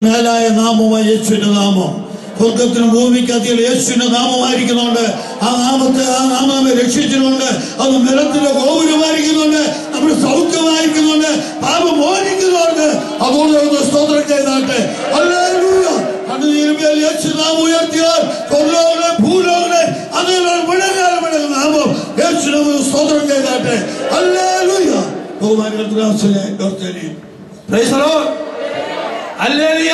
മേലായ നാമമായ യേശുവിന്റെ നാമം സ്വർഗത്തിനും ഭൂമിക്കതിൽ യേശുവിന്റെ നാമമായിരിക്കുന്നുണ്ട്. ആ നാമം രക്ഷിച്ചിട്ടുണ്ട്. അത് നിലത്തിന്റെ ഗോപുരമായിരിക്കുന്നുണ്ട്. നമ്മുടെ സൗഖ്യമായിരിക്കുന്നുണ്ട്. പാപം മോചിക്കുന്നുണ്ട്. അതുകൊണ്ട് സ്തോത്രം ചെയ്താട്ടെ. ഹല്ലേലൂയ. കണ്ണുനീരുമേൽ യേശുനാമം ഉയർത്തിയാൽ സ്വർഗ്ഗങ്ങളെ ഭൂലോകങ്ങളെ അതിലുള്ള വിളങ്ങുന്ന നാമം യേശുനാമം സ്തോത്രം ചെയ്താട്ടെ. Hallelujah. Praise the Lord. Hallelujah.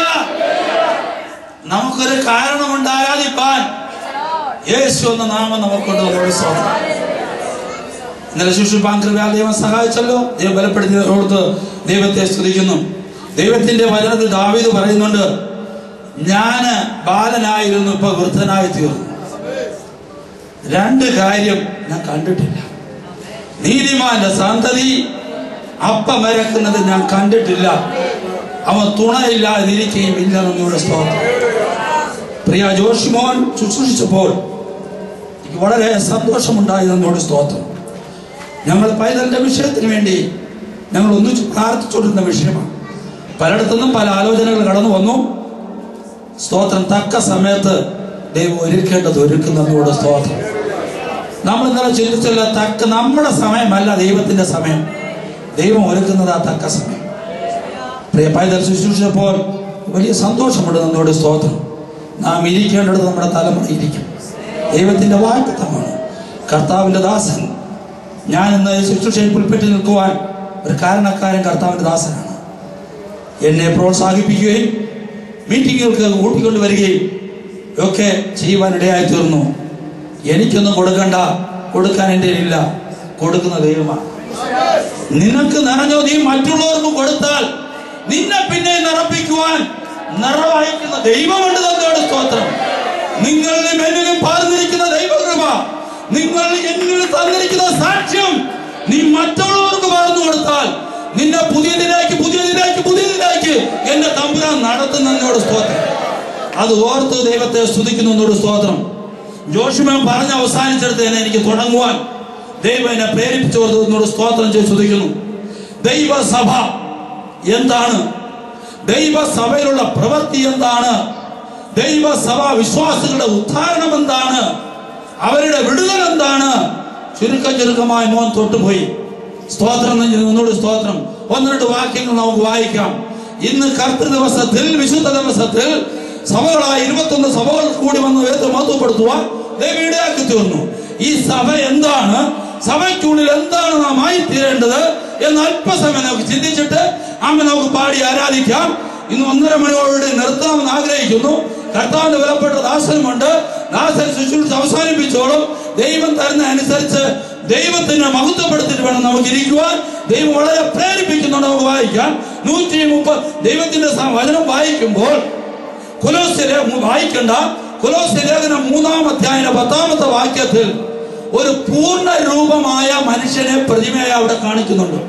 നമുക്കൊരു കാരണമുണ്ട് ആരാധിപ്പാൻ. യേശു എന്ന നാമം നമുക്കുണ്ട്. ഇന്നലെ ശുശ്രൂഷിപ്പാൻ കൃപയാൽ ദൈവം സഹായിച്ചല്ലോ. ദൈവം ബലപ്പെടുത്തിയോർത്ത് ദൈവത്തെ സ്തുതിക്കുന്നു. ദൈവത്തിന്റെ വചനത്തിൽ ദാവീദ് പറയുന്നുണ്ട്, ഞാന് ബാലനായിരുന്നു, ഇപ്പൊ വൃദ്ധനായി തീർന്നു. രണ്ട് കാര്യം ഞാൻ കണ്ടിട്ടില്ല. നീതിമാന്റെ സന്തതി അപ്പമരക്കുന്നത് ഞാൻ കണ്ടിട്ടില്ല. അവൻ തുണയില്ലാതിരിക്കുകയും ഇല്ല. നമ്മുടെ സ്തോത്രം. പ്രിയ ജോഷിമോൻ ശുശ്രൂഷിച്ചപ്പോൾ എനിക്ക് വളരെ സന്തോഷമുണ്ടായി. നമ്മുടെ സ്തോത്രം. ഞങ്ങൾ പൈതലിന്റെ വിഷയത്തിന് വേണ്ടി ഞങ്ങൾ ഒന്നിച്ച് പ്രാർത്ഥിച്ചുകൊണ്ടിരുന്ന വിഷയമാണ്. പലയിടത്തുനിന്നും പല ആലോചനകൾ കടന്നു വന്നു. സ്തോത്രം. തക്ക സമയത്ത് ദൈവം ഒരുക്കേണ്ടത് ഒരുക്കുന്നതോടെ സ്തോത്രം. നമ്മൾ ഇന്നലെ ചിന്തിച്ചല്ല, നമ്മുടെ സമയമല്ല ദൈവത്തിന്റെ സമയം. ദൈവം ഒരുക്കുന്നത് ആ തക്ക സമയം. പ്രിയ പൈതൽ ശുശ്രൂഷിച്ചപ്പോൾ വലിയ സന്തോഷമുണ്ട്. നമ്മുടെ സ്തോത്രം. നാം ഇരിക്കേണ്ടത് നമ്മുടെ തലമുറ ഇരിക്കും. ദൈവത്തിന്റെ വാഗ്ദത്തമാണ്. കർത്താവിന്റെ ദാസൻ. ഞാൻ ഇന്ന് ശുശ്രൂഷയിൽ പുൽപ്പെട്ടി നിൽക്കുവാൻ ഒരു കാരണക്കാരൻ കർത്താവിന്റെ ദാസനാണ്. എന്നെ പ്രോത്സാഹിപ്പിക്കുകയും മീറ്റിങ്ങുകൾക്ക് കൂട്ടിക്കൊണ്ട് വരികയും ഒക്കെ ചെയ്യുവാനിടയായി തീർന്നു. എനിക്കൊന്നും കൊടുക്കണ്ട, കൊടുക്കാൻ എൻ്റെ ഇല്ല. കൊടുക്കുന്ന ദൈവമാണ്. നിനക്ക് നിറഞ്ഞോ നീ മറ്റുള്ളവർക്ക് കൊടുത്താൽ നിന്നെ പിന്നെ നിറപ്പിക്കുവാൻ നിറവഹിക്കുന്ന ദൈവമുണ്ട്. തന്നോട് സ്തോത്രം. നിങ്ങളിൽ എന്നിലും പാർന്നിരിക്കുന്ന ദൈവകൃപ, നിങ്ങൾ എന്നിൽ തന്നിരിക്കുന്ന സാക്ഷ്യം നീ മറ്റുള്ളവർക്ക് പകർന്നു കൊടുത്താൽ നിന്നെ പുതിയതിലേക്ക് എന്റെ തമ്പുരാൻ നടത്തുന്നതിനോട് സ്തോത്രം. അത് ഓർത്ത് ദൈവത്തെ സ്തുതിക്കുന്നതിനോട് സ്തോത്രം. ജോഷുമൻ പറഞ്ഞ് അവസാനിച്ചെടുത്ത് തന്നെ എനിക്ക് തുടങ്ങുവാൻ ദൈവം എന്നെ പ്രേരിപ്പിച്ചോർന്നോട് സ്തോത്രം ചെയ്ത് സ്തുതിക്കുന്നു. ദൈവസഭ എന്താണ്? ദൈവസഭയിലുള്ള പ്രവൃത്തി എന്താണ്? ദൈവസഭ വിശ്വാസികളുടെ ഉദ്ധാരണം എന്താണ്? അവരുടെ വിടുതൽ എന്താണ്? ചുരുക്കമായി മോൻ തൊട്ടുപോയി. സ്തോത്രം. ഒന്നുകൂടി സ്തോത്രം. ഒന്ന് രണ്ട് വാക്യങ്ങൾ നമുക്ക് വായിക്കാം. ഇന്ന് കർത്തൃ ദിവസത്തിൽ, വിശുദ്ധ ദിവസത്തിൽ സഭകളായി 21 സഭകൾ കൂടി വന്ന് വേദം മഹത്വപ്പെടുത്തുവാൻ ദൈവം ഇടയാക്കി തീർന്നു. ഈ സഭ എന്താണ്? സഭയ്ക്കുള്ളിൽ എന്താണ് നാം ആയിത്തീരേണ്ടത് എന്ന് അല്പസമയം നമുക്ക് ചിന്തിച്ചിട്ട് നമുക്ക് പാടി ആരാധിക്കാം. ഇന്ന് 1:30 മണിയോടുകൂടി നിർത്താമെന്ന് ആഗ്രഹിക്കുന്നു. കർത്താവിന്റെ വിലപ്പെട്ട ദാസനുമുണ്ട്. ദാസൻ ശുശ്രൂഷ അവസാനിപ്പിച്ചോളും. ദൈവം തരുന്ന അനുസരിച്ച് ദൈവത്തിനെ മഹത്വപ്പെടുത്തിട്ട് വേണം നമുക്ക് ഇരിക്കുവാൻ. ദൈവം വളരെ പ്രേരിപ്പിക്കുന്നുണ്ട്. നമുക്ക് വായിക്കാം. 130 ദൈവത്തിന്റെ വചനം വായിക്കുമ്പോൾ കൊലോസ്യരെ വായിക്കണ്ട. കൊലോസ്യ ലേഖനം 3-ാം അധ്യായം 10-ാമത്തെ വാക്യത്തിൽ ഒരു പൂർണ്ണ രൂപമായ മനുഷ്യനെ പ്രതിമയെ അവിടെ കാണിക്കുന്നുണ്ട്.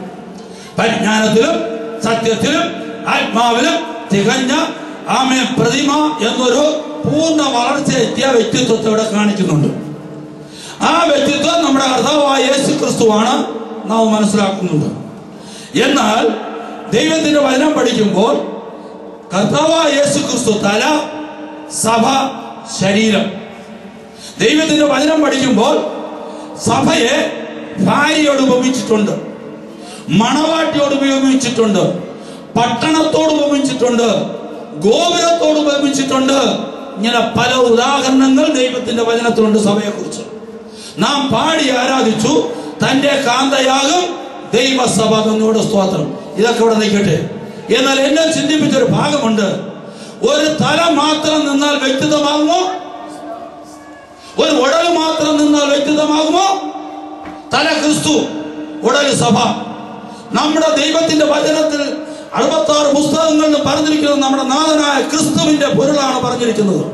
പരിജ്ഞാനത്തിലും സത്യത്തിലും ആത്മാവിലും തികഞ്ഞ പ്രതിമ എന്നൊരു പൂർണ്ണ വളർച്ച എത്തിയ വ്യക്തിത്വത്തെ ഇവിടെ കാണിക്കുന്നുണ്ട്. ആ വ്യക്തിത്വം നമ്മുടെ കർത്താവായ യേശു ക്രിസ്തുവാണ് നാം മനസ്സിലാക്കുന്നുണ്ട്. എന്നാൽ ദൈവത്തിന്റെ വചനം പഠിക്കുമ്പോൾ കർത്താവായ യേശു ക്രിസ്തു തല, സഭ ശരീരം. ദൈവത്തിന്റെ വചനം പഠിക്കുമ്പോൾ സഭയെ ഭാര്യയോട് ഉപമിച്ചിട്ടുണ്ട്, മണവാട്ടിയോട് ഉപയോഗിച്ചിട്ടുണ്ട്, പട്ടണത്തോട് ഉപമിച്ചിട്ടുണ്ട്, ഗോപുരത്തോട് ഉപമിച്ചിട്ടുണ്ട്. ഇങ്ങനെ പല ഉദാഹരണങ്ങൾ ദൈവത്തിന്റെ വചനത്തിലുണ്ട് സഭയെ കുറിച്ച്. നാം പാടി ആരാധിച്ചു. തന്റെ കാന്തയാകും ദൈവസഭ. തന്നോട് സ്തോത്രം. ഇതൊക്കെ ഇവിടെ നിൽക്കട്ടെ. എന്നാൽ എന്നെ ചിന്തിപ്പിച്ചൊരു ഭാഗമുണ്ട്. ഒരു തല മാത്രം നിന്നാൽ വ്യക്തിത്വമാകുമോ? ഒരു ഉടൽ മാത്രം നിന്നാൽ വ്യക്തിത്വമാകുമോ? തല ക്രിസ്തു, ഉടൽ സഭ. നമ്മുടെ ദൈവത്തിന്റെ വചനത്തിൽ 66 പുസ്തകങ്ങളിൽ പറഞ്ഞിരിക്കുന്നത് നമ്മുടെ നാഥനായ ക്രിസ്തുവിന്റെ പൊരുളാണ് പറഞ്ഞിരിക്കുന്നത്.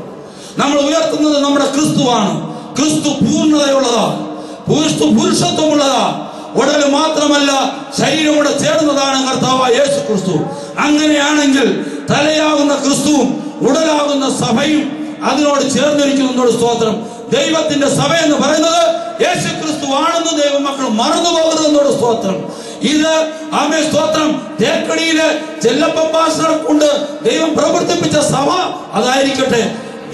നമ്മൾ ഉയർത്തുന്നത് നമ്മുടെ ക്രിസ്തുവാണ്. ക്രിസ്തു പൂർണ്ണതയുള്ളതാണ്. ക്രിസ്തു പുരുഷത്വമുള്ളതാണ്. ഉടൽ മാത്രമല്ല, ശരീരം കൂടെ ചേർന്നതാണ് കർത്താവായ യേശു ക്രിസ്തു. അങ്ങനെയാണെങ്കിൽ തലയാകുന്ന ക്രിസ്തുവും ഉടലാകുന്ന സഭയും അതിനോട് ചേർന്നിരിക്കുന്നതോട് സ്തോത്രം. ദൈവത്തിന്റെ സഭ എന്ന് പറയുന്നത് യേശു ക്രിസ്തു ആണെന്ന് ദൈവമക്കൾ മറന്നു പോകരുതെന്നോട് സ്തോത്രം. ഇത് ആമേ സ്തോത്രം തേക്കടിയിലെ ചെല്ലപ്പപ്പാസ്റ്ററെ കൊണ്ട് ദൈവം പ്രവർത്തിപ്പിച്ച സഭ അതായിരിക്കട്ടെ.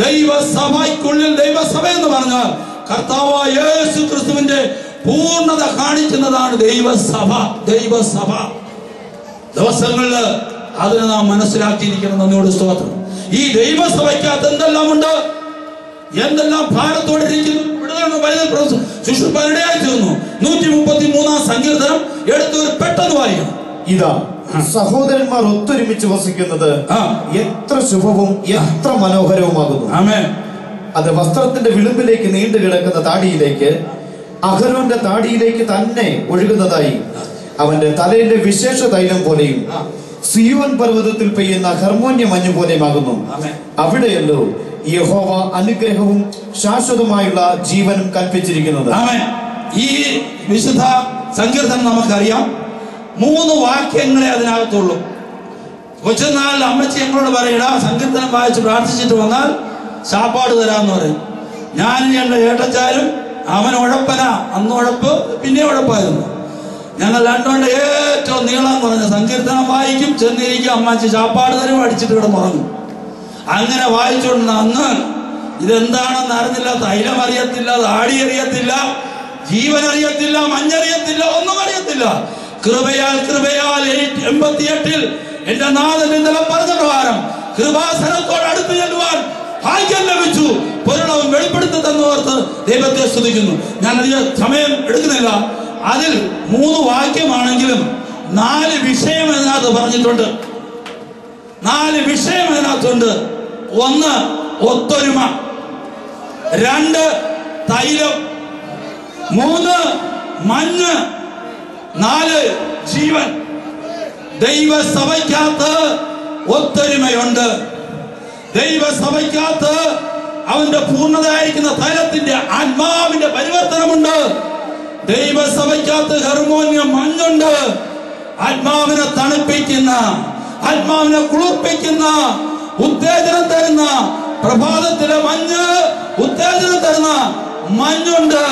ദൈവസഭയ്ക്കുള്ളിൽ ദൈവസഭ എന്ന് പറഞ്ഞാൽ കർത്താവായ യേശു ക്രിസ്തുവിന്റെ പൂർണ്ണത കാണിക്കുന്നതാണ് ദൈവസഭ. ദൈവസഭ ദിവസങ്ങളിൽ അതിനെ നാം മനസ്സിലാക്കിയിരിക്കണം. നന്ദിയോട് സ്തോത്രം. ഈ ദൈവസഭയ്ക്കകത്ത് എന്തെല്ലാം ഉണ്ട്, എന്തെല്ലാം ഭാരത്തോടെ ഇരിക്കുന്നു. ശുശ്രൂഷയിടയായി തീർന്നു. 133 സങ്കീർത്തനം എടുത്തൊരു പെട്ടെന്ന് വായിക്കണം. ഇതാ സഹോദരന്മാർ ഒത്തൊരുമിച്ച് വസിക്കുന്നത് എത്ര ശുഭവും എത്ര മനോഹരവുമാകുന്നു. ആമേൻ. അത് വസ്ത്രത്തിന്റെ വിളിമ്പിലേക്ക് നീണ്ടു കിടക്കുന്ന താടിയിലേക്ക്, അഹരോന്റെ താടിയിലേക്ക് തന്നെ ഒഴുകുന്നതായി അവന്റെ തലയിലെ വിശേഷ തൈലം പോലെയും സിയോൻ പർവ്വതത്തിൽ പെയ്യുന്ന ഹർമോന്യ മഞ്ഞു പോലെയുമാകുന്നു. അവിടെയല്ലോ യഹോവ അനുഗ്രഹവും ശാശ്വതമായുള്ള ജീവനും കൽപ്പിച്ചിരിക്കുന്നത്. ഈ വിശുദ്ധ സങ്കീർത്തനം നമുക്കറിയാം. 3 വാക്യങ്ങളെ അതിനകത്തുള്ളൂ. കൊച്ചുനാൾ അമ്മച്ചി ഞങ്ങളോട് പറയടാ, സങ്കീർത്തനം വായിച്ച് പ്രാർത്ഥിച്ചിട്ട് വന്നാൽ ശാപ്പാട് തരാന്ന് പറയും. ഞാൻ ഞങ്ങളുടെ ഏട്ടച്ചാരും അവൻ ഉഴപ്പന, അന്ന് ഉഴപ്പ് പിന്നെ ഉഴപ്പായിരുന്നു. ഞങ്ങൾ രണ്ടുകൊണ്ട് ഏറ്റവും നീളം കുറഞ്ഞ സങ്കീർത്തനം വായിക്കും, ചെന്നിരിക്കും, അമ്മച്ചി ശാപ്പാട് തരും, അടിച്ചിട്ട് കിടന്നുറങ്ങും. അങ്ങനെ വായിച്ചുകൊണ്ട് അന്ന് ഇതെന്താണെന്ന് അറിഞ്ഞില്ല. തൈലം അറിയത്തില്ല, താടി അറിയത്തില്ല, ജീവൻ അറിയത്തില്ല, മഞ്ഞറിയത്തില്ല, ഒന്നും അറിയത്തില്ല. കൃപയാൽ 88 എന്റെ നാഥൻ ഇന്നലെ പറഞ്ഞ പ്രകാരം കൃപാസനത്തോട് അടുത്ത് ചെല്ലുവാൻ ഭാഗ്യം ലഭിച്ചു. പൊരുളവും വെളിപ്പെടുത്തി തന്നോർത്ത് ദൈവത്തെ സ്തുതിക്കുന്നു. ഞാൻ അധികം സമയം എടുക്കുന്നില്ല. അതിൽ 3 വാക്യമാണെങ്കിലും 4 വിഷയം അതിനകത്ത് പറഞ്ഞിട്ടുണ്ട്. 4 വിഷയം അതിനകത്തുണ്ട്. 1 ഒത്തൊരുമ, 2 തൈലം, 3 മഞ്ഞ്, 4 ജീവൻ. ദൈവസഭയ്ക്കകത്ത് ഒത്തൊരുമയുണ്ട്. ദൈവസഭയ്ക്കകത്ത് അവന്റെ പൂർണ്ണതയായിരിക്കുന്ന തൈലത്തിന്റെ ആത്മാവിന്റെ പരിവർത്തനമുണ്ട്. ദൈവസഭയ്ക്കകത്ത് ഹർമോന്യ മഞ്ഞുണ്ട്. ആത്മാവിനെ തണുപ്പിക്കുന്ന, ആത്മാവിനെ കുളിർപ്പിക്കുന്ന, ഉത്തേജനം തരുന്ന പ്രഭാതത്തിലെ മഞ്ഞ്, ഉത്തേജനം തരുന്ന മഞ്ഞുണ്ട്.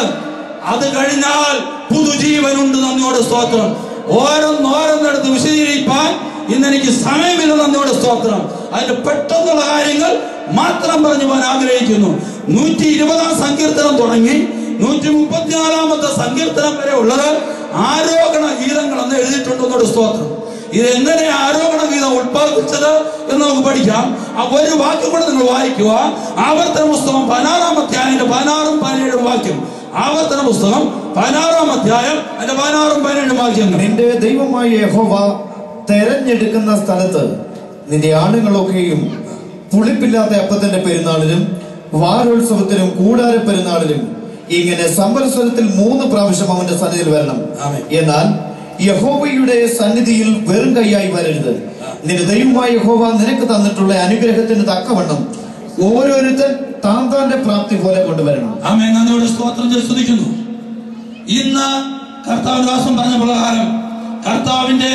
അത് കഴിഞ്ഞാൽ പുതുജീവനുണ്ട്. നന്ദിയോടെ സ്തോത്രം. ഓരോന്നോരോന്നെടുത്ത് വിശദീകരിക്കാൻ ഇന്നെനിക്ക് സമയമില്ല. നന്ദിയോടെ സ്തോത്രം. അതിന്റെ പെട്ടെന്നുള്ള കാര്യങ്ങൾ മാത്രം പറഞ്ഞു പോകാൻ ആഗ്രഹിക്കുന്നു. 120 സങ്കീർത്തനം തുടങ്ങി 134 സങ്കീർത്തനം വരെ ഉള്ളത് ആരോഹണ ഗീതങ്ങൾ എന്ന് എഴുതിയിട്ടുണ്ടെന്നോട് സ്തോത്രം. ഇതെങ്ങനെ ആരോഹണ ഗീതം ഉത്പാദിപ്പിച്ചത് എന്ന് നമുക്ക് പഠിക്കാം. ആ ഒരു വാക്യം കൂടെ നിങ്ങൾ വായിക്കുക. ആവർത്തന പുസ്തകം 16 അധ്യായം 16ഉം 17ഉം വാക്യം. ആവർത്തന പുസ്തകം 16 അധ്യായം 16ഉം 17ഉം വാക്യങ്ങൾ. നിന്റെ ദൈവമായ യഹോവ തെരഞ്ഞെടുക്കുന്ന സ്ഥലത്ത് നിന്റെ ആണുങ്ങളൊക്കെയും പുളിപ്പില്ലാത്ത അപ്പത്തിന്റെ പെരുന്നാളിലും വാരോത്സവത്തിലും കൂടാര പെരുന്നാളിലും ഇങ്ങനെ സംവത്സരത്തിൽ 3 പ്രാവശ്യം അവന്റെ സന്നിധിയിൽ വരണം. എന്നാൽ യഹോവയുടെ സന്നിധിയിൽ വെറും കൈയായി വരരുത്. നിന്റെ ദൈവമായ യഹോവ നിനക്ക് തന്നിട്ടുള്ള അനുഗ്രഹത്തിന് തക്കവണ്ണം ഓരോരുത്തൻ താന്താന്റെ പ്രാപ്തി പോലെ കൊണ്ടുവരണം. ആമേൻ. നന്ദിയോടെ സ്തോത്രം സ്തുതിക്കുന്നു. ഇന്ന് കർത്താവിദാസൻ പറഞ്ഞ പ്രകാരം കർത്താവിന്റെ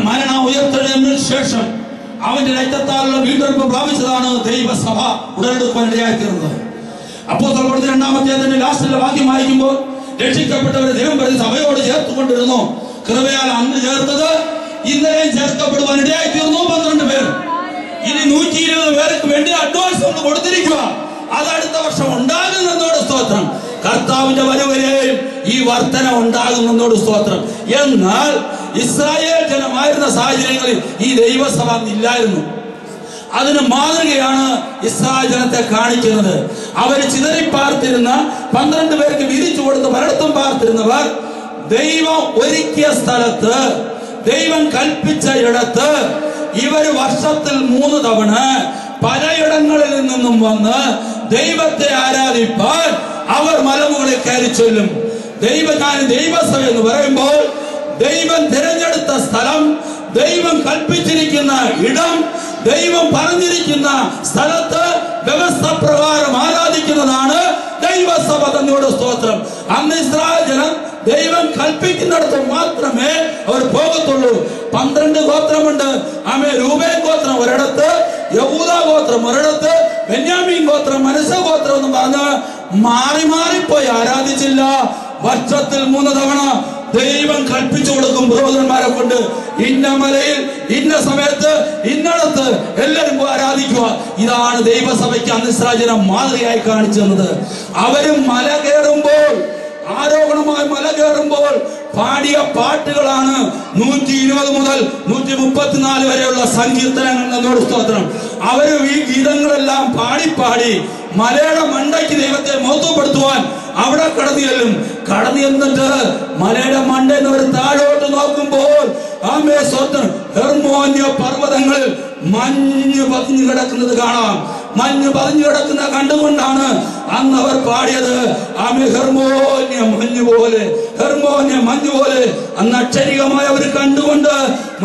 മരണ ഉയർത്തെഴുന്നതിന് ശേഷം അവന്റെ രക്തത്താലുള്ള വീണ്ടെടുപ്പ് പ്രാപിച്ചതാണ് ദൈവസഭ ഉടലെടുക്കുവാൻ ഇടയായിത്തീർന്നത്. അപ്പോസ്തലപ്രവൃത്തി 2-ാം അധ്യായത്തിന്റെ ലാസ്റ്റിലെ വാക്യം വായിക്കുമ്പോൾ രക്ഷിക്കപ്പെട്ടവരെ ദൈവം പ്രതി സഭയോട് ചേർത്തുകൊണ്ടിരുന്നു. കൃപയാൽ അന്ന് ചേർത്തത് ഇന്നലെയും ചേർക്കപ്പെടുവാൻ ഇടയായിത്തീർന്നു 12 പേർ. ഇനി 120 പേർക്ക് വേണ്ടി അഡ്വാൻസ് ഒന്ന് കൊടുത്തിരിക്കുക. അത് അടുത്ത വർഷം ഉണ്ടാകുന്നതോട് സ്തോത്രം. കർത്താവിന്റെ വരവരെയും ഈ വർധന ഉണ്ടാകുന്നതോട് സ്തോത്രം. എന്നാൽ ഇസ്രായേൽ ജനമായിരുന്ന സാഹചര്യങ്ങളിൽ ഈ ദൈവസഭ ഇല്ലായിരുന്നു. അതിന് മാതൃകയാണ് ഇസ്രായേൽ ജനത്തെ കാണിക്കുന്നത്. അവര് ചിതറിപ്പാർത്തിരുന്ന 12 പേർക്ക് വിരിച്ചു കൊടുത്ത് പലയിടത്തും പാർത്തിരുന്നവർ ദൈവം ഒരുക്കിയ സ്ഥലത്ത്, ദൈവം കൽപ്പിച്ച ഇടത്ത് ഇവര് വർഷത്തിൽ 3 തവണ പലയിടങ്ങളിൽ നിന്നും വന്ന് ദൈവത്തെ ആരാധിപ്പാൻ അവർ മലമുകളിൽ കയറി ചൊല്ലും. ദൈവസഭ എന്ന് പറയുമ്പോൾ ദൈവം തിരഞ്ഞെടുത്ത സ്ഥലം, ദൈവം കൽപ്പിച്ചിരിക്കുന്ന ഇടം, ദൈവം പറഞ്ഞിരിക്കുന്ന സ്ഥലത്ത് വ്യവസ്ഥ പ്രകാരം ആരാധിക്കുന്നതാണ് ദൈവസഭ. തന്നോട് സ്തോത്രം. അന്ന് ഇസ്രായേൽ ജനം ദൈവം കൽപ്പിക്കുന്നിടത്ത് മാത്രമേ അവർ പോകത്തുള്ളൂ. 12 ഗോത്രമുണ്ട്. രൂബേൻ ഗോത്രം ഒരിടത്ത്, യഹൂദ ഗോത്രം ഒരിടത്ത്, ബെന്യാമീൻ ഗോത്രം, മനശ്ശെ ഗോത്രം എന്ന് പറഞ്ഞ മാറി മാറിപ്പോയി ആരാധിച്ചില്ല. വർഷത്തിൽ 3 തവണ ദൈവം കൽപ്പിച്ചു കൊടുക്കും പുരോഹിതന്മാരെ കൊണ്ട്, ഇന്ന മലയിൽ ഇന്ന സമയത്ത് ഇന്നടത്ത് എല്ലാവരും പോയി ആരാധിക്കുക. ഇതാണ് ദൈവസഭയ്ക്ക് അന്ന് ഇസ്രായേലിനെ മാതൃകയായി കാണിച്ചു തന്നത്. അവരും മല കയറുമ്പോൾ, ആരോഹണമായി മല കയറുമ്പോൾ പാടിയ പാട്ടുകളാണ് 120 മുതൽ 134 വരെയുള്ള സങ്കീർത്തനങ്ങൾ എന്നോട് സ്തോത്രം. അവര് ഈ ഗീതങ്ങളെല്ലാം പാടി മലയുടെ മണ്ടയ്ക്ക് ദൈവത്തെ മഹത്വപ്പെടുത്തുവാൻ അവിടെ കടന്നു ചെന്നിട്ട് മലയുടെ മണ്ടയിൽ അവർ താഴോട്ട് നോക്കുമ്പോൾ ആമേ സ്തോത്രം, ഹെർമോന്യ പർവ്വതങ്ങളിൽ മഞ്ഞ് പതിഞ്ഞു കിടക്കുന്നത് കാണാം. മഞ്ഞ് പതിഞ്ഞു കിടക്കുന്ന കണ്ടുകൊണ്ടാണ് അന്ന് അവർ പാടിയത്. ആമേ ഹെർമോന്യ മഞ്ഞ് പോലെ, ഹെർമോന്യ മഞ്ഞ് പോലെ. അന്ന് അക്ഷരികമായി അവർ കണ്ടുകൊണ്ട്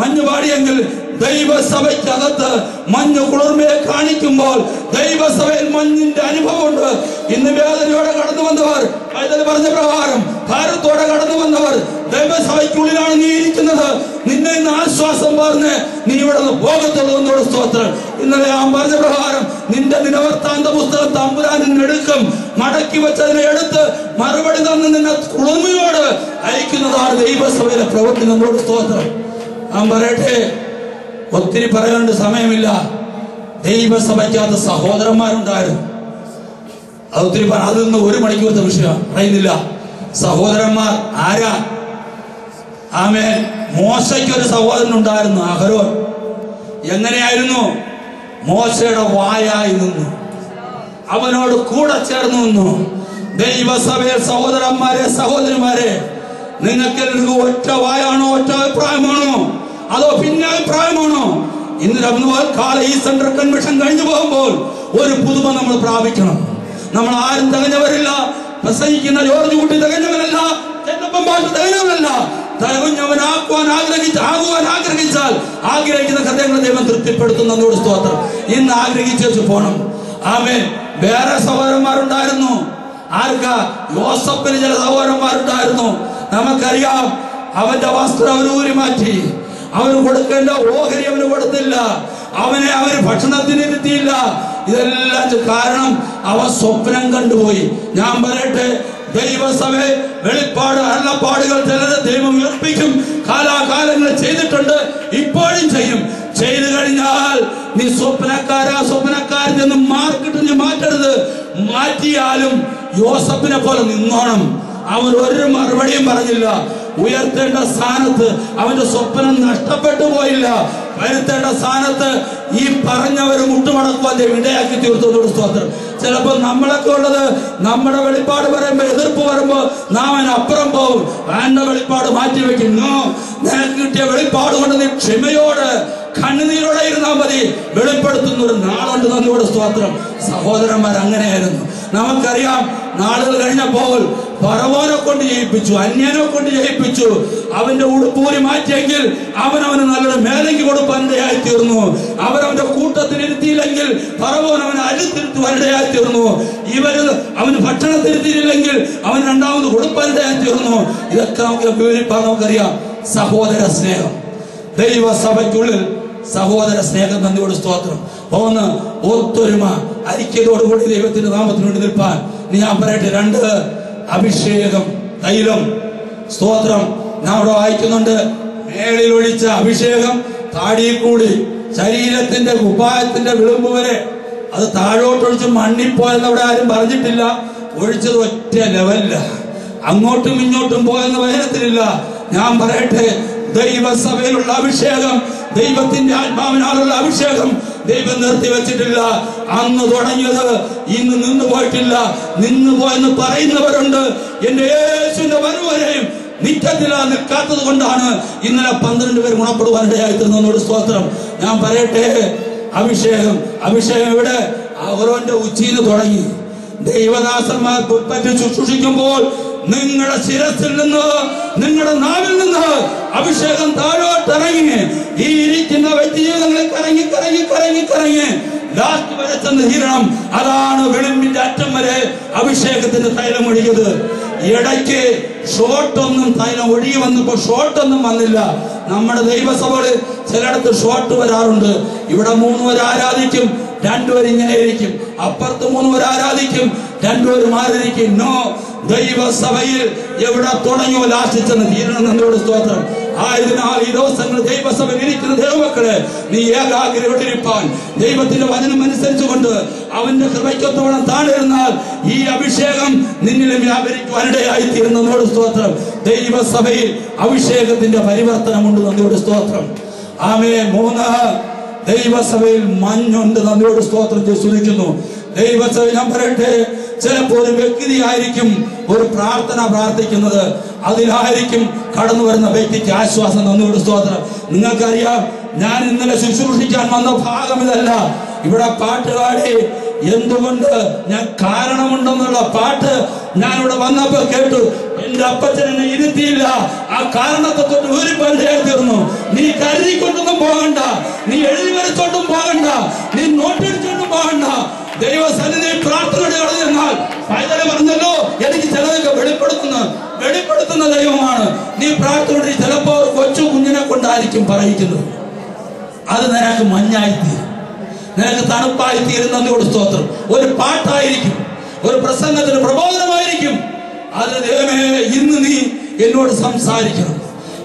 മഞ്ഞ് പാടിയെങ്കിൽ ദൈവസഭയ്ക്കകത്ത് മഞ്ഞ് കുളിർമയെ കാണിക്കുമ്പോൾ ദൈവസഭയിൽ മഞ്ഞിന്റെ അനുഭവമുണ്ട്. ഇന്ന് വേദനയോടെ കടന്നു വന്നവർ, പൈതൽ പറഞ്ഞ പ്രകാരം ഭാരത്തോടെ കടന്നു വന്നവർ, ദൈവസഭയ്ക്കുള്ളിലാണ് നീ ഇരിക്കുന്നത്. നിന്നെ ഇന്ന് ആശ്വാസം പറഞ്ഞ് നീ ഇവിടെ നിന്ന് പോകത്തുള്ളൂ എന്നോട് സ്തോത്രം. ഇന്നലെ ഞാൻ പറഞ്ഞ പ്രകാരം നിന്റെ ദിനവൃത്താന്ത പുസ്തകം തമ്പുരാൻ നിന്നെടുക്കും. മടക്കി വെച്ചതിനെ എടുത്ത് മറുപടി തന്ന് നിന്നെ കുളിർമയോട് അയക്കുന്നതാണ് ദൈവസഭയിലെ പ്രവൃത്തി എന്നോട് സ്തോത്രം. ഞാൻ പറയട്ടെ, ഒത്തിരി പറയാണ്ട് സമയമില്ല. ദൈവസഭയ്ക്കകത്ത് സഹോദരന്മാരുണ്ടായിരുന്നു. അത് ഒത്തിരി അതൊന്നും 1 മണിക്കൂറത്തെ വിഷയം പറയുന്നില്ല. സഹോദരന്മാർ ആരാ? ആമേൻ. മോശയ്ക്കൊരു സഹോദരൻ ഉണ്ടായിരുന്നു, അഹരോൻ. എങ്ങനെയായിരുന്നു? മോശയുടെ വായായി നിന്നു, അവനോട് കൂടെ ചേർന്ന് നിന്നു. ദൈവസഭയിൽ സഹോദരന്മാരെ, സഹോദരിമാരെ, നിങ്ങൾക്ക് ഒറ്റ വായാണോ, ഒറ്റ അഭിപ്രായമാണോ, അതോ പിന്നെ അഭിപ്രായമാണോ? ഇന്ന് കാല ഈ സെൻട്രൽ കൺവെൻഷൻ കഴിഞ്ഞു പോകുമ്പോൾ ഒരു പുതുമ നമ്മൾ പ്രാപിക്കണം. നമ്മൾ ആരും തികഞ്ഞവരില്ല. പ്രസംഗിക്കുന്ന ജോർജ് കുട്ടി തികഞ്ഞവനല്ല, ചെന്നപ്പം ഭാഷ തികഞ്ഞവനല്ല. തികഞ്ഞവനാകുവാൻ ആഗ്രഹിച്ചാൽ ആഗ്രഹിക്കുന്ന ഹൃദയങ്ങളെ ദൈവം തൃപ്തിപ്പെടുത്തുന്നതോട് സ്തോത്രം. ഇന്ന് ആഗ്രഹിച്ചു പോണം. ആമേൻ. വേറെ സഹോദരന്മാരുണ്ടായിരുന്നു. ആർക്കാ? യോസഫിന് ചില സഹോദരന്മാരുണ്ടായിരുന്നു. നമുക്കറിയാം, അവന്റെ വസ്ത്രം അവർ ഊരി മാറ്റി. അവന് കൊടുക്കേണ്ട ഓഹരി അവന് കൊടുത്തില്ല. അവനെ അവര് ഭക്ഷണത്തിന് ഇരുത്തിയില്ല. ഇതെല്ലാം കാരണം അവൻ സ്വപ്നം കണ്ടുപോയി. ഞാൻ പറയട്ടെ, ദൈവസഭയെ വെളിപ്പാട് അരുളപ്പാടുകൾ ചിലരെ ദൈവം ഉയർപ്പിക്കും. കാലാകാലങ്ങൾ ചെയ്തിട്ടുണ്ട്, ഇപ്പോഴും ചെയ്യും. ചെയ്തു കഴിഞ്ഞാൽ നീ സ്വപ്നക്കാരൻ എന്ന് മാർക്കിട്ട് നീ മാറ്റരുത്. മാറ്റിയാലും യോസഫിനെ പോലെ നിന്നോണം. അവൻ ഒരു മറുപടിയും പറഞ്ഞില്ല. ഉയർത്തേണ്ട സ്ഥാനത്ത് അവന്റെ സ്വപ്നം നഷ്ടപ്പെട്ടു പോയില്ല. വരുത്തേണ്ട സ്ഥാനത്ത് ഈ പറഞ്ഞവര് മുട്ടുമടക്കുവാൻ ഇടയാക്കി തീർത്തതോട് സ്തോത്രം. ചിലപ്പോൾ നമ്മളൊക്കെ ഉള്ളത്, നമ്മുടെ വെളിപ്പാട് പറയുമ്പോ എതിർപ്പ് വരുമ്പോ നാം അതിനപ്പുറം പോകും. വേണ്ട വെളിപ്പാട് മാറ്റി വെക്കുന്നു. നിനക്ക് കിട്ടിയ വെളിപ്പാട് കൊണ്ട് നീ ക്ഷമയോട് കണ്ണുനീരോടെ ഇരുന്നാൽ മതി. വെളിപ്പെടുത്തുന്ന ഒരു നാളുണ്ട്. നന്ദിയോട് സ്തോത്രം. സഹോദരന്മാർ അങ്ങനെയായിരുന്നു. നമുക്കറിയാം, നാളുകൾ കഴിഞ്ഞപ്പോൾ ഫറവോനെ കൊണ്ട് ജയിപ്പിച്ചു, അന്യനെ കൊണ്ട് ജയിപ്പിച്ചു. അവന്റെ ഉടുപ്പൂരി മാറ്റിയെങ്കിൽ അവനവന് നല്ലൊരു മേലങ്കി കൊടുപ്പാനിടയായി തീർന്നു. അവനവന്റെ കൂട്ടത്തിനിരുത്തിയില്ലെങ്കിൽ ഫറവോൻ അവനെ അരിത്തിരുത്തുവാനിടയായി തീർന്നു. അവന് ഭക്ഷണത്തിരുത്തിയില്ലെങ്കിൽ അവൻ രണ്ടാമത് കൊടുപ്പാനിടയായി തീർന്നു. ഇതൊക്കെ നമുക്ക് വിവരിപ്പാൻ നമുക്കറിയാം. സഹോദര സ്നേഹം, ദൈവസഭയ്ക്കുള്ളിൽ സഹോദര സ്നേഹം. നന്ദിയോട് സ്തോത്രം. ഒന്ന്, ഒത്തൊരുമ, ഐക്യതയോടുകൂടി ദൈവത്തിന്റെ നാമത്തിന് വേണ്ടി നിൽപ്പാൻ. ഞാൻ പറയട്ടെ, 2, അഭിഷേകം, തൈലം. സ്തോത്രം. ഞാൻ അവിടെ വായിക്കുന്നുണ്ട്, മേളിൽ ഒഴിച്ച അഭിഷേകം താടിയിൽ കൂടി ശരീരത്തിന്റെ കുപ്പായത്തിന്റെ വിളുമ്പ് വരെ. അത് താഴോട്ടൊഴിച്ച് മണ്ണിപ്പോയെന്ന് അവിടെ ആരും പറഞ്ഞിട്ടില്ല. ഒഴിച്ചത് ഒറ്റ ലെവലില്ല, അങ്ങോട്ടും ഇങ്ങോട്ടും പോയെന്ന് വചനത്തിലില്ല. ഞാൻ പറയട്ടെ, ദൈവസഭയിലുള്ള അഭിഷേകം, ദൈവത്തിന്റെ ആത്മാവിനാലുള്ള അഭിഷേകം ദൈവം നിർത്തി വെച്ചിട്ടില്ല. അന്ന് തുടങ്ങിയത് ഇന്ന് നിന്നു പോയിട്ടില്ല. നിന്നു പോയെന്ന് പറയുന്നവരുണ്ട്. എന്റെ യേശുവിന്റെ വരവരെയും നിത്യത്തിലാ നിൽക്കാത്തത് കൊണ്ടാണ് ഇന്നലെ 12 പേർ ഗുണപ്പെടുവാനിടയായി തീർന്നതിനോട് സ്തോത്രം. ഞാൻ പറയട്ടെ, അഭിഷേകം ഇവിടെ അവരോന്റെ ഉച്ചയിന്ന് തുടങ്ങി. ദൈവദാസന്മാർ പറ്റി ശുശ്രൂഷിക്കുമ്പോൾ നിങ്ങളുടെ ശിരസിൽ നിന്ന്, നിങ്ങളുടെ നാവിൽ നിന്ന് അഭിഷേകം താഴോട്ടിറങ്ങി ഈ ഇരിക്കുന്ന വ്യക്തി ജീവിതങ്ങളിൽ കറങ്ങി ലാസ്റ്റ് വരെ ചെന്ന് തീരണം. അതാണ് വെളിമ്പിന്റെ അറ്റം വരെ അഭിഷേകത്തിന്റെ തൈലം ഒഴുകിയത്. ഇടയ്ക്ക് ഷോട്ടൊന്നും തൈലം ഒഴുകി വന്നപ്പോ ഷോട്ടൊന്നും വന്നില്ല. നമ്മുടെ ദൈവസഭകളിൽ ചിലയിടത്ത് ഷോട്ട് വരാറുണ്ട്. ഇവിടെ 3 പേർ ആരാധിക്കും, 2 പേർ ഇങ്ങനെ ഇരിക്കും. അപ്പുറത്ത് 3 പേർ ആരാധിക്കും, രണ്ടുപേരും മാറിയിരിക്കും. നോ, ദൈവസഭയിൽ എവിടെ തുടങ്ങിയോ ലാസ്റ്റ് ചെന്ന് തീരണം. നന്ദിയോട് സ്തോത്രം. ആയതിനാൽ ഈ ദിവസങ്ങൾ ദൈവസഭയിൽ ഇരിക്കുന്ന ദൈവമക്കളെ, നീ ഏകാഗ്രതയോടിരിപ്പാൻ ദൈവത്തിന്റെ വചനം അനുസരിച്ചുകൊണ്ട് അവന്റെ കൃപയ്ക്കൊത്തോളം താണിരുന്നാൽ ഈ അഭിഷേകം നിന്നിലും വ്യാപരിക്കുവാനിടയായി തീരുന്നതോട് സ്തോത്രം. ദൈവസഭയിൽ അഭിഷേകത്തിന്റെ പരിവർത്തനമുണ്ട്. നന്ദിയോട് സ്തോത്രം. ആമേൻ. 3, ദൈവസഭയിൽ മഞ്ഞുണ്ട്. നന്ദിയോട് സ്തോത്രം സ്തുതിക്കുന്നു. ദൈവസഭ ഞാൻ പറയട്ടെ, ചിലപ്പോൾ ഒരു വ്യക്തിയായിരിക്കും ഒരു പ്രാർത്ഥന പ്രാർത്ഥിക്കുന്നത്, അതിലായിരിക്കും കടന്നു വരുന്ന വ്യക്തിക്ക് ആശ്വാസം. നന്ദിയോട് സ്തോത്രം. നിങ്ങൾക്കറിയാം, ഞാൻ ഇന്നലെ ശുശ്രൂഷിക്കാൻ വന്ന ഭാഗം ഇതല്ല. ഇവിടെ പാട്ടുപാടി എന്തുകൊണ്ട് ഞാൻ കാരണമുണ്ടെന്നുള്ള പാട്ട് ഞാൻ ഇവിടെ വന്നപ്പോൾ കേട്ടു. എന്റെ അപ്പച്ചൻ എന്നെ ഇരുത്തിയില്ല, ആ കാരണത്തെ തൊട്ട് ഒരു പരിചയം തീർന്നു. നീ കരുതിക്കൊണ്ടൊന്നും പോകണ്ട, നീ എഴുതി വരച്ചോണ്ടും പോകണ്ട, നീ നോട്ടടിച്ചോണ്ടും പോകണ്ട. ദൈവസന്നിധി പ്രാർത്ഥനയുടെ കളഞ്ഞെന്നാൽ പൈതൽ പറഞ്ഞല്ലോ, എനിക്ക് ചിലതൊക്കെ വെളിപ്പെടുത്തുന്ന ദൈവമാണ്. നീ പ്രാർത്ഥന ചിലപ്പോ കൊച്ചു കുഞ്ഞിനെ കൊണ്ടായിരിക്കും പറയിക്കുന്നത്. അത് നിനക്ക് മഞ്ഞായിത്തീരും, നിനക്ക് തണുപ്പായി തീരുന്നതിനോട് സ്തോത്രം. ഒരു പാട്ടായിരിക്കും, ഒരു പ്രസംഗത്തിന് പ്രബോധനമായിരിക്കും. അത് ദൈവമേ, ഇന്ന് നീ എന്നോട് സംസാരിക്കണം,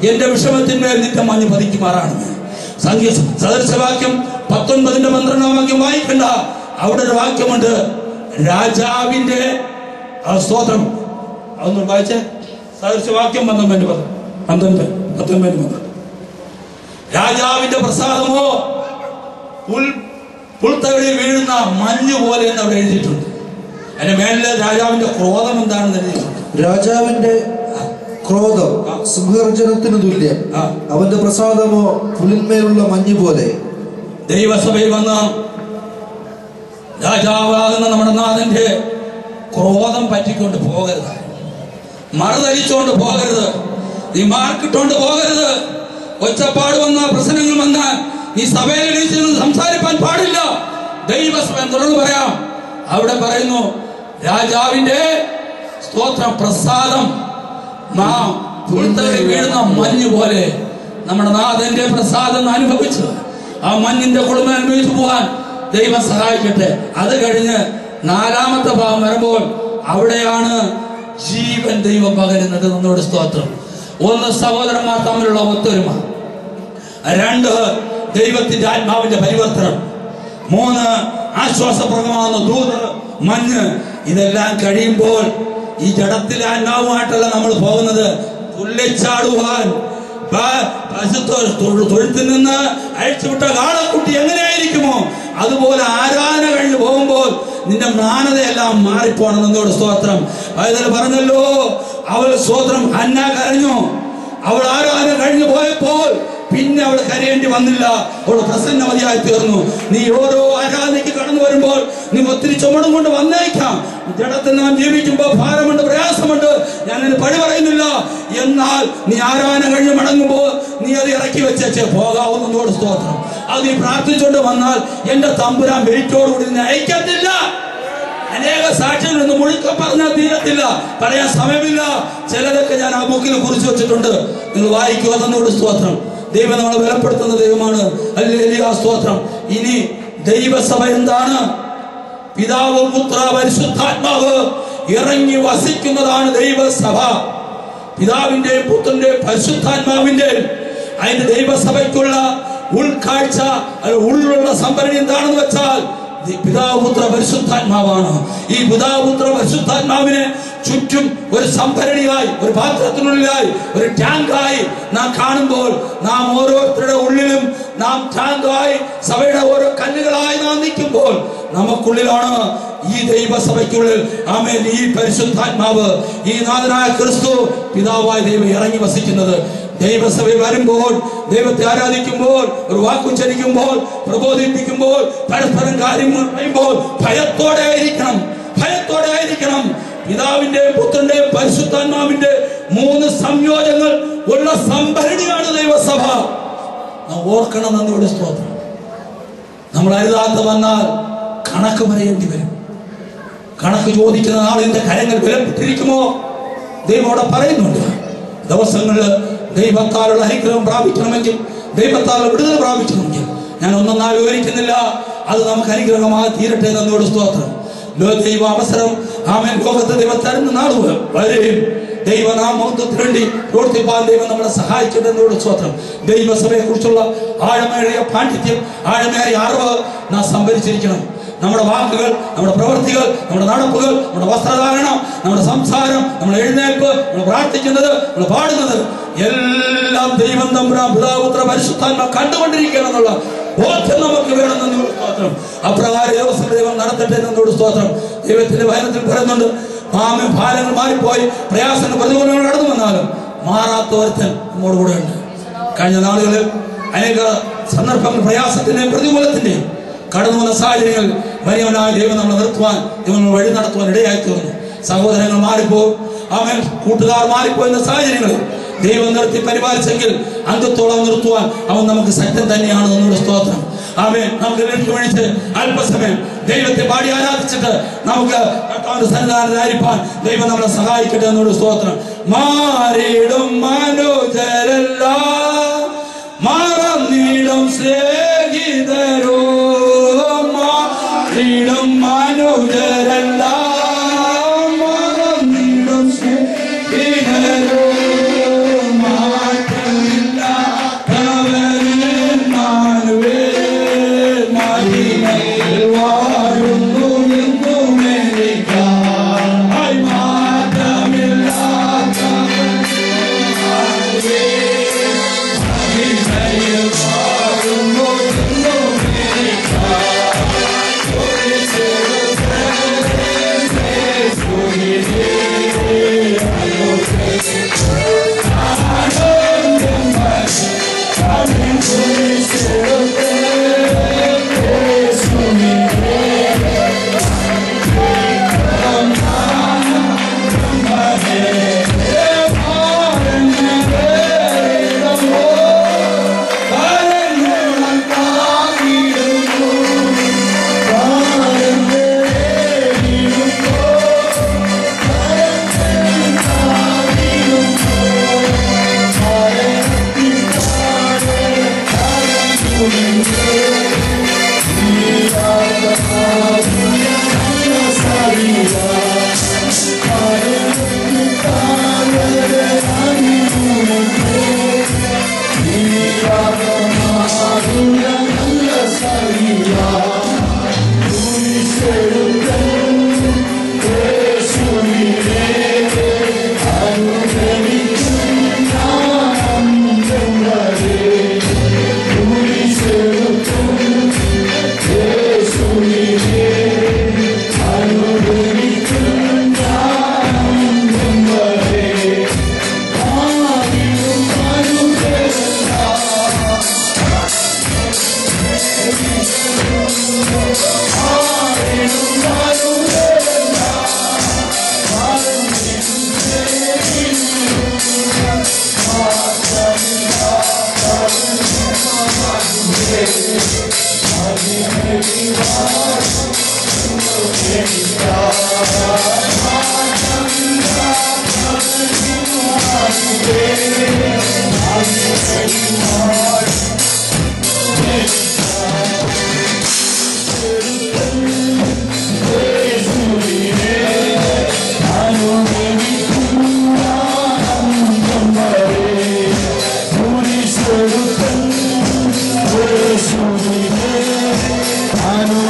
എന്റെ വിഷമത്തിന്മേൽ നിന്റെ മഞ്ഞ് പതിക്കുമാറാണ്. സദൃശവാക്യം 19-12 വാക്യം വായിക്കണ്ട. അവിടെ ഒരു വാക്യമുണ്ട്, രാജാവിന്റെ സ്തോത്രം. അതൊന്നും വായിച്ചേ. സദൃശവാക്യം 19-12. രാജാവിന്റെ പ്രസാദമോ പുൽത്തകളിൽ വീഴുന്ന മഞ്ഞ് പോലെ എന്ന് അവിടെ എഴുതിയിട്ടുണ്ട്. അതിന്റെ മേലെ രാജാവിന്റെ ക്രോധം എന്താണെന്ന് എഴുതിയിട്ടുണ്ട്. രാജാവിന്റെ ക്രോധം സിംഹർജനത്തിന് തുല്യം, അവന്റെ പ്രസാദമോ പുലിന്മേലുള്ള മഞ്ഞ് പോലെ. ദൈവസഭയിൽ വന്ന രാജാവാകുന്ന നമ്മുടെ നാഥന്റെ ക്രോധം പറ്റിക്കൊണ്ട് പോകരുത്, മറുതലിച്ചുകൊണ്ട് പോകരുത്, നീ മാർക്കിട്ടുകൊണ്ട് പോകരുത്. ഒച്ചപ്പാട് വന്ന പ്രശ്നങ്ങൾ വന്നാൽ നീ സഭയിൽ സംസാരിക്കാൻ പാടില്ല. ദൈവസഭ തുടർന്ന് പറയാം. അവിടെ പറയുന്നു, രാജാവിന്റെ സ്തോത്രം പ്രസാദം പുൽത്തകളിൽ വീഴുന്ന മഞ്ഞ് പോലെ. നമ്മുടെ നാഥന്റെ പ്രസാദം അനുഭവിച്ച് ആ മഞ്ഞിന്റെ കുളിമ അനുഭവിച്ചു പോകാൻ ദൈവം സഹായിക്കട്ടെ. അത് കഴിഞ്ഞ് 4-ാമത്തെ ഭാഗം വരുമ്പോൾ അവിടെയാണ് ജീവൻ ദൈവം പകരുന്നത്. നമ്മോട് സ്തോത്രം. 1, സഹോദരന്മാർ തമ്മിലുള്ള ഒത്തൊരുമ. 2, ദൈവത്തിന്റെ ആത്മാവിന്റെ പരിവർത്തനം. 3, ആശ്വാസപ്രദമാകുന്ന ദൂത്, മഞ്ഞ്. ഇതെല്ലാം കഴിയുമ്പോൾ ഈ ജഡത്തിലെ ആത്മാവുമായിട്ടല്ല നമ്മൾ പോകുന്നത്. തുള്ളിച്ചാടുവാൻ തൊഴുത്തിൽ നിന്ന് അഴിച്ചുവിട്ട കാളക്കുട്ടി എങ്ങനെയായിരിക്കുമോ അതുപോലെ ആരാധന കഴിഞ്ഞ് പോകുമ്പോൾ നിന്റെ മ്ലാനതയെല്ലാം മാറിപ്പോണം. എന്നോട് സ്തോത്രം. അതിൽ പറഞ്ഞല്ലോ, അവൾ സ്തോത്രം ഹന്ന കരഞ്ഞു. അവൾ ആരാധന കഴിഞ്ഞു പോയപ്പോൾ പിന്നെ അവൾ കരയേണ്ടി വന്നില്ല. അവൾ പ്രസന്നമതിയായി തീർന്നു. നീ ഓരോ ആരാധനയ്ക്ക് കടന്നു വരുമ്പോൾ നീ ഒത്തിരി ചുമടും കൊണ്ട് വന്നേക്കാം. ജഡത്തിൽ നാം ജീവിക്കുമ്പോൾ ഭാരമുണ്ട്, പ്രയാസമുണ്ട്. ഞാൻ അതിന് പഴി പറയുന്നില്ല. എന്നാൽ നീ ആരാധന കഴിഞ്ഞ് മടങ്ങുമ്പോൾ നീ അത് ഇറക്കി വെച്ചേ പോകാവുന്നതോട് സ്തോത്രം. അത് നീ പ്രാർത്ഥിച്ചുകൊണ്ട് വന്നാൽ എന്റെ തമ്പുരാൻ വെയിറ്റോടുകൂടി നിന്നെ അയക്കത്തില്ല. അനേക സാക്ഷ്യങ്ങളൊന്നും മുഴുക്ക പറഞ്ഞാൽ തീരത്തില്ല, പറയാൻ സമയമില്ല. ചിലതൊക്കെ ഞാൻ ആ ബുക്കിൽ കുറിച്ച് വെച്ചിട്ടുണ്ട്, നിങ്ങൾ വായിക്കുക. തന്നോട് സ്തോത്രം. ദൈവം നമ്മളെ ബലപ്പെടുത്തുന്ന ദൈവമാണ്. ഹല്ലേലൂയ, സ്തോത്രം. ഇനി ദൈവസഭ എന്താണ്? പിതാവ്, പുത്ര, പരിശുദ്ധാത്മാവ് ഇറങ്ങി വസിക്കുന്നതാണ് ദൈവസഭ. പിതാവിന്റെ, പുത്രന്റെ, പരിശുദ്ധാത്മാവിന്റെ അതിന്റെ ദൈവസഭയ്ക്കുള്ള ഉൾക്കാഴ്ച, ഉള്ളിലുള്ള സംഭരണി എന്താണെന്ന് വെച്ചാൽ പിതാവ്, പുത്ര, പരിശുദ്ധാത്മാവാണ്. ഈ പിതാവ്, പുത്ര, പരിശുദ്ധാത്മാവിനെ ചുറ്റും ഒരു സംഭരണിയായി, ഒരു പാത്രത്തിനുള്ളിലായി, ഒരു ടാങ്കായി നാം കാണുമ്പോൾ, നാം ഓരോരുത്തരുടെ ഉള്ളിലും നാം ടാങ്കായി, സഭയുടെ ഓരോ കല്ലുകളായി നാം നിൽക്കുമ്പോൾ നമുക്കുള്ളിലാണ് ഈ ദൈവസഭയ്ക്കുള്ളിൽ ആമേൻ ഈ പരിശുദ്ധാത്മാവ്, ഈ നാഥനായ ക്രിസ്തു പിതാവായ ദൈവം ഇറങ്ങി വസിക്കുന്നത്. ദൈവസഭയിൽ വരുമ്പോൾ, ദൈവത്തെ ആരാധിക്കുമ്പോൾ, ഒരു വാക്കുച്ചരിക്കുമ്പോൾ, പ്രബോധിപ്പിക്കുമ്പോൾ, പരസ്പരം കാര്യങ്ങൾ പറയുമ്പോൾ ഭയത്തോടെ ആയിരിക്കണം, ഭയത്തോടെ ആയിരിക്കണം. പിതാവിന്റെയും പുത്രന്റെയും പരിശുദ്ധാത്മാവിന്റെ 3 സംയോജനങ്ങൾ ഉള്ള സംഭരണിയാണ് ദൈവസഭ. നാം ഓർക്കണം. നന്ദിയുടെ സ്തോത്രം. നമ്മൾ അരുതാത്ത വന്നാൽ കണക്ക് പറയേണ്ടി വരും. കണക്ക് ചോദിക്കുന്ന ആളിന്റെ കരങ്ങൾ വിലപ്പെട്ടിരിക്കുമോ? ദൈവം അവിടെ പറയുന്നുണ്ട്. ദിവസങ്ങളിൽ ദൈവത്താലുള്ള അനുഗ്രഹം പ്രാപിക്കണമെങ്കിൽ, ദൈവത്താലുള്ള വിടുതൽ പ്രാപിക്കണമെങ്കിൽ, ഞാൻ ഒന്നൊന്നായി വിവരിക്കുന്നില്ല, അത് നമുക്ക് അനുഗ്രഹമായി തീരട്ടെ. നന്ദിയോട് സ്തോത്രം. ദൈവ അവസരം ആമേൻ ലോകത്തെ ദൈവം തരുന്ന നാളുകൾ വരെയും ദൈവനാമത്തിന് വേണ്ടി പ്രവർത്തിപ്പാൻ ദൈവം നമ്മളെ സഹായിക്കുന്നതിനോട് സ്തോത്രം. ദൈവസഭയെ കുറിച്ചുള്ള ആഴമേറിയ പാണ്ഡിത്യം, ആഴമേറിയ അറിവ് നാം സംഭരിച്ചിരിക്കണം. നമ്മുടെ വാക്കുകൾ, നമ്മുടെ പ്രവൃത്തികൾ, നമ്മുടെ നടപ്പുകൾ, നമ്മുടെ വസ്ത്രധാരണം, നമ്മുടെ സംസാരം, നമ്മുടെ എഴുന്നേൽപ്പ്, നമ്മൾ പ്രാർത്ഥിക്കുന്നത്, നമ്മൾ പാടുന്നത് എല്ലാം ദൈവം തമ്പുരാൻ പിതാപുത്ര പരിശുദ്ധാത്മാ കണ്ടുകൊണ്ടിരിക്കണം എന്നുള്ള ബോധ്യം നമുക്ക് വേണമെന്നോട് സ്തോത്രം. അപ്രകാരം ദിവസം ദൈവം നടത്തട്ടെ എന്നോട് സ്തോത്രം. ദൈവത്തിന്റെ വചനത്തിൽ പറയുന്നുണ്ട്, ഭാരങ്ങൾ മാറിപ്പോയി, പ്രയാസങ്ങൾ പ്രതികൂലങ്ങൾ കടന്നു വന്നാലും മാറാത്ത ഒരുത്തൻ നമ്മോട് കൂടെ ഉണ്ട്. കഴിഞ്ഞ നാളുകളിൽ അനേക സന്ദർഭങ്ങൾ പ്രയാസത്തിന്റെയും പ്രതികൂലത്തിന്റെയും കടന്നു വന്ന സാഹചര്യങ്ങളിൽ വലിയവനായ ദൈവം നമ്മളെ നിർത്തുവാൻ, ദൈവം വഴി നടത്തുവാൻ ഇടയായി തീർന്നു. സഹോദരങ്ങൾ മാറിപ്പോകും, അവൻ കൂട്ടുകാർ മാറിപ്പോകുന്ന സാഹചര്യങ്ങളിൽ ദൈവം നിർത്തി പരിപാലിച്ചെങ്കിൽ അന്ത്യത്തോളം നിർത്തുവാൻ അവൻ നമുക്ക് സത്യം തന്നെയാണ് എന്നൊരു സ്തോത്രം. ആമേൻ. നമുക്ക് വിളിച്ച് അല്പസമയം ദൈവത്തെ പാടി ആരാധിച്ചിട്ട് നമുക്ക് സന്നിധാനത്തായിരിക്കാൻ ദൈവം നമ്മളെ സഹായിക്കട്ടെ എന്നൊരു സ്തോത്രം. മാറിയിടും മനോജരെല്ലാം മറന്നിടും സ്നേഹിതരോ, മാറിയിടും മനോജരെല്ലാം മറന്നിടും സ്നേഹിതരോ, I know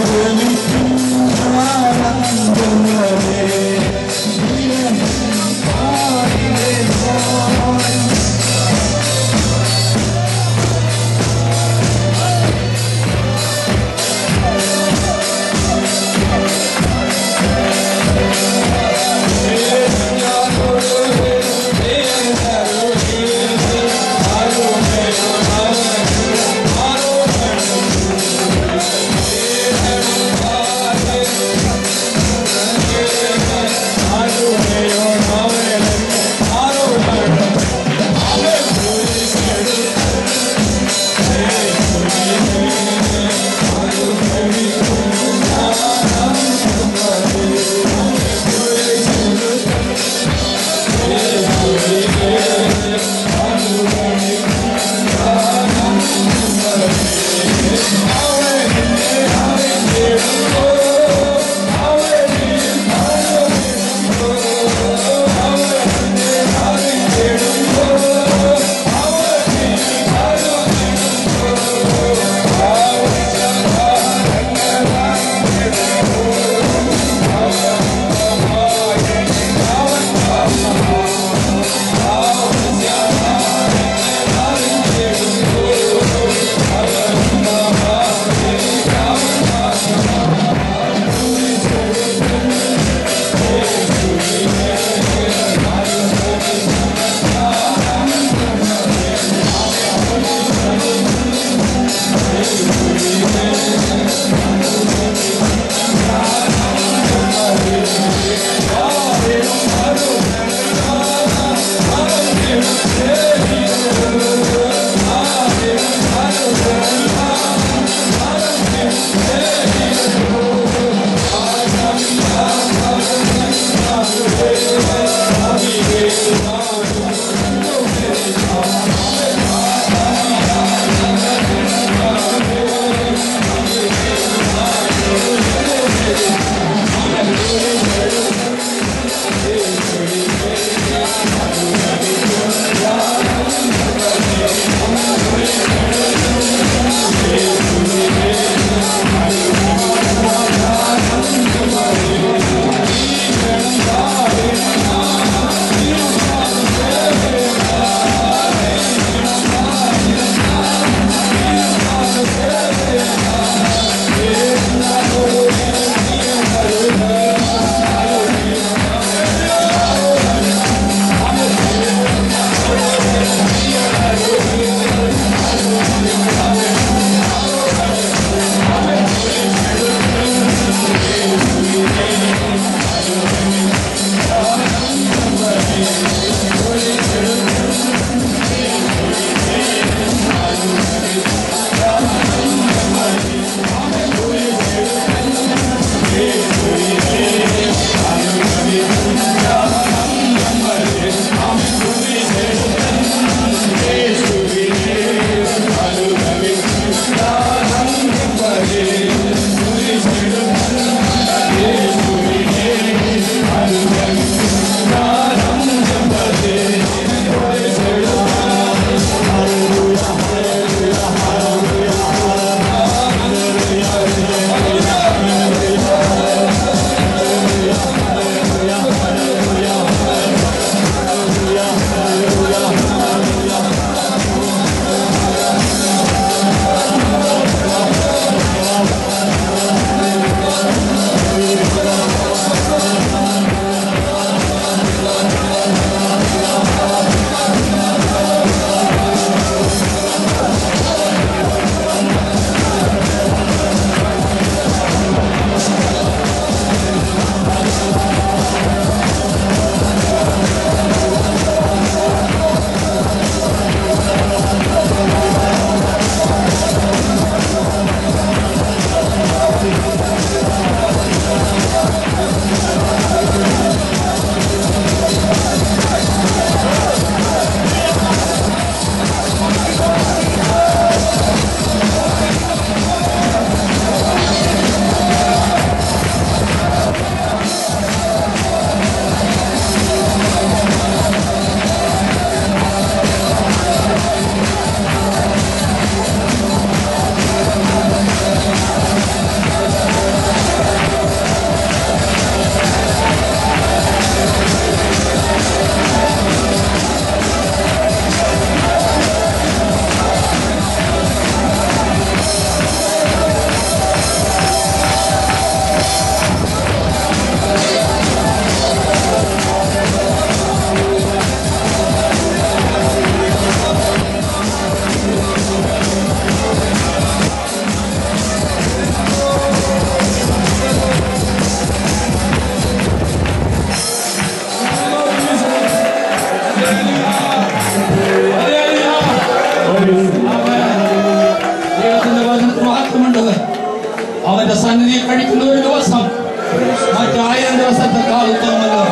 കഴിക്കുന്ന ഒരു ദിവസം മറ്റ്1000 ദിവസത്തെക്കാൾ ഉത്തമമല്ലോ.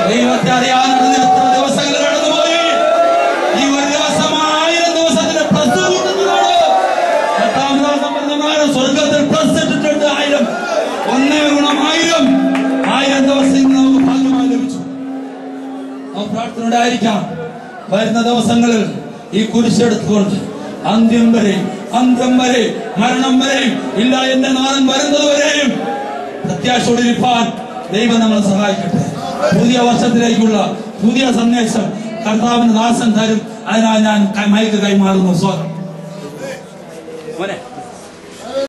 ദൈവത്തെ അറിയാനുള്ള എത്ര ദിവസങ്ങൾ കടന്നുപോയി. ഈ ഒരു ദിവസം 1000 ദിവസത്തിന് പ്ലസ് കൂട്ടുന്നതാണ്. 8-ാം ദിവസം പറഞ്ഞ സ്വർഗത്തിൽ പ്ലസ് ഇട്ടിട്ടുണ്ട് 1000. 1 ഗുണം 1000 ദിവസം നമുക്ക് ഭാഗ്യമായി ലഭിച്ചു. നമുക്ക് പ്രാർത്ഥനയോടെ ആയിരിക്കാം. വരുന്ന ദിവസങ്ങളിൽ ഈ കുരിശെടുത്തുകൊണ്ട് അന്ത്യം വരെ മരണം വരെയും ഇല്ല എന്റെ നാഥൻ വരുന്നത് വരെയും പ്രത്യാശയോടിരിപ്പാൻ ദൈവം നമ്മളെ സഹായിക്കട്ടെ. പുതിയ വർഷത്തിലേക്കുള്ള പുതിയ സന്ദേശം കർത്താവിന് ദാസൻ തരും. അതിനാൽ ഞാൻ മൈക്ക് കൈമാറുന്നു. സ്വാഗതം.